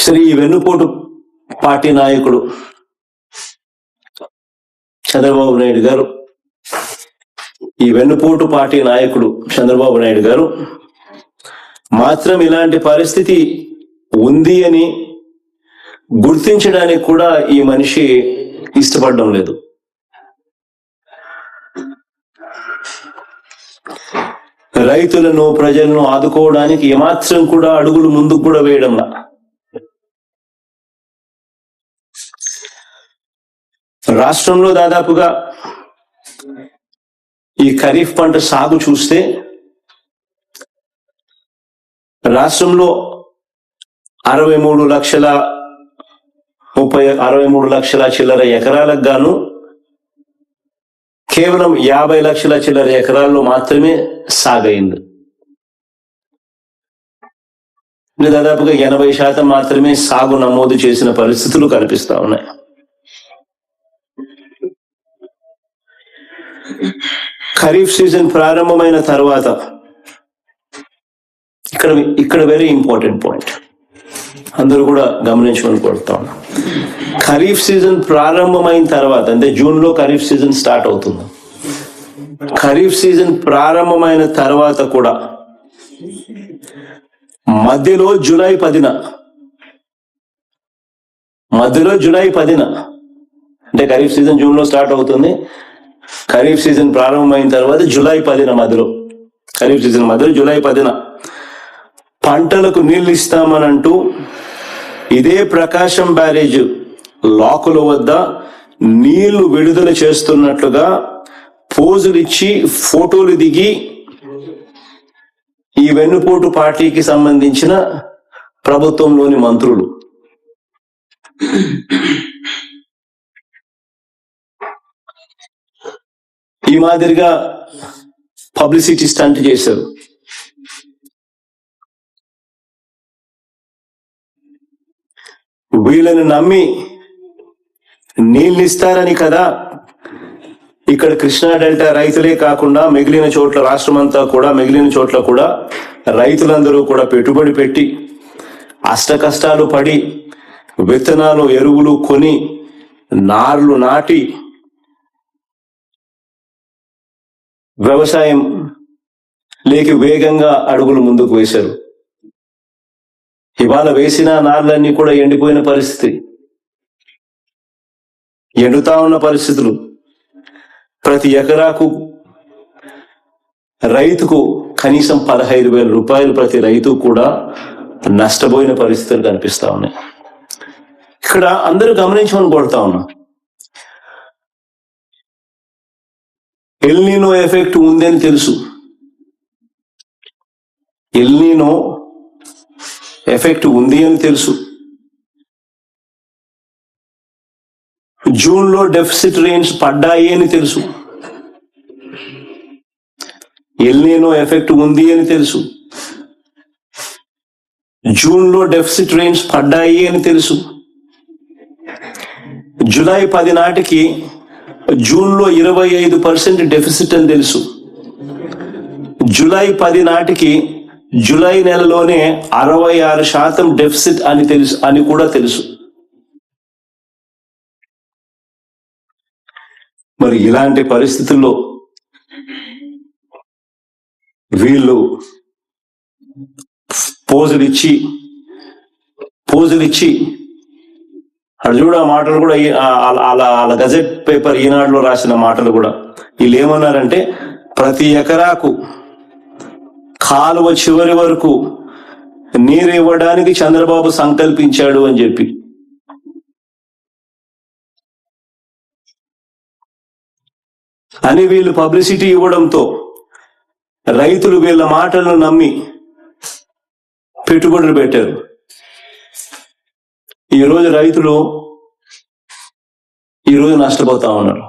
సరే, ఈ వెన్నుపోటు పార్టీ నాయకుడు చంద్రబాబు నాయుడు గారు, ఈ వెన్నుపోటు పార్టీ నాయకుడు చంద్రబాబు నాయుడు గారు మాత్రం ఇలాంటి పరిస్థితి ఉంది అని గుర్తించడానికి కూడా ఈ మనిషి ఇష్టపడడం లేదు. రైతులను, ప్రజలను ఆదుకోవడానికి ఏమాత్రం కూడా అడుగులు ముందుకు కూడా వేయడంలా. రాష్ట్రంలో దాదాపుగా ఈ ఖరీఫ్ పంట సాగు చూస్తే రాష్ట్రంలో 63 లక్షల చిల్లర ఎకరాలకు గాను కేవలం 50 లక్షల చిల్లర ఎకరాల్లో మాత్రమే సాగైంది. దాదాపుగా 80% మాత్రమే సాగు నమోదు చేసిన పరిస్థితులు కనిపిస్తా ఉన్నాయి. ఖరీఫ్ సీజన్ ప్రారంభమైన తర్వాత ఇక్కడ వెరీ ఇంపార్టెంట్ పాయింట్ అందరూ కూడా గమనించమని కోరుతా ఉన్నా. ఖరీఫ్ సీజన్ ప్రారంభమైన తర్వాత, అంటే జూన్ లో ఖరీఫ్ సీజన్ స్టార్ట్ అవుతుంది. ఖరీఫ్ సీజన్ ప్రారంభమైన తర్వాత కూడా మధ్యలో జూలై 10న అంటే ఖరీఫ్ సీజన్ జూన్ లో స్టార్ట్ అవుతుంది. ఖరీఫ్ సీజన్ ప్రారంభమైన తర్వాత జూలై 10న ఖరీఫ్ సీజన్ మధ్యలో జూలై 10న పంటలకు నీళ్లు ఇస్తామనంటూ ఇదే ప్రకాశం బ్యారేజ్ లాకుల వద్ద నీళ్లు విడుదల చేస్తున్నట్లుగా పోజులు ఇచ్చి ఫోటోలు దిగి ఈ వెన్నుపోటు పార్టీకి సంబంధించిన ప్రభుత్వంలోని మంత్రులు ఈ మాదిరిగా పబ్లిసిటీ స్టంట్ చేశారు. వీళ్ళని నమ్మి నీళ్ళు ఇస్తారని కదా ఇక్కడ కృష్ణా డెల్టా రైతులే కాకుండా మిగిలిన చోట్ల, రాష్ట్రమంతా కూడా మిగిలిన చోట్ల కూడా రైతులందరూ కూడా పెట్టుబడి పెట్టి అష్ట కష్టాలు పడి విత్తనాలు, ఎరువులు కొని నార్లు నాటి వ్యవసాయం లేక వేగంగా అడుగులు ముందుకు వేశారు. ఇవాళ వేసిన నార్లన్నీ కూడా ఎండిపోయిన పరిస్థితి, ఎండుతా ఉన్న పరిస్థితులు. ప్రతి ఎకరాకు రైతుకు కనీసం 15,000 రూపాయలు ప్రతి రైతు కూడా నష్టపోయిన పరిస్థితులు కనిపిస్తా ఉన్నాయి. ఇక్కడ అందరూ గమనించమని కోరుతా ఉన్నా. ఎల్నినో ఎఫెక్ట్ ఉంది అని తెలుసు. ఎల్నినో ఎఫెక్ట్ ఉంది అని తెలుసు. జూన్ లో డెఫిసిట్ రెయిన్స్ పడ్డాయి అని తెలుసు. ఎల్నినో ఎఫెక్ట్ ఉంది అని తెలుసు. జూన్ లో డెఫిసిట్ రెయిన్స్ పడ్డాయి అని తెలుసు. జూలై 10 నాటికి జూన్ లో 25% డెఫిసిట్ అని తెలుసు. జూలై 10 నాటికి జూలై నెలలోనే 66% డెఫిసిట్ అని కూడా తెలుసు. మరి ఇలాంటి పరిస్థితుల్లో వీళ్ళు పోజులు ఇచ్చి అటు చూడ మాటలు కూడా అలా గజెట్ పేపర్ ఈనాడులో రాసిన మాటలు కూడా వీళ్ళు ఏమన్నారంటే, ప్రతి ఎకరాకు కాలువ చివరి వరకు నీరు ఇవ్వడానికి చంద్రబాబు సంకల్పించాడు అని చెప్పి. అని వీళ్ళు పబ్లిసిటీ ఇవ్వడంతో రైతులు వీళ్ళ మాటలను నమ్మి పెట్టుబడులు పెట్టారు. ఈరోజు రైతులు నష్టపోతా ఉన్నారు.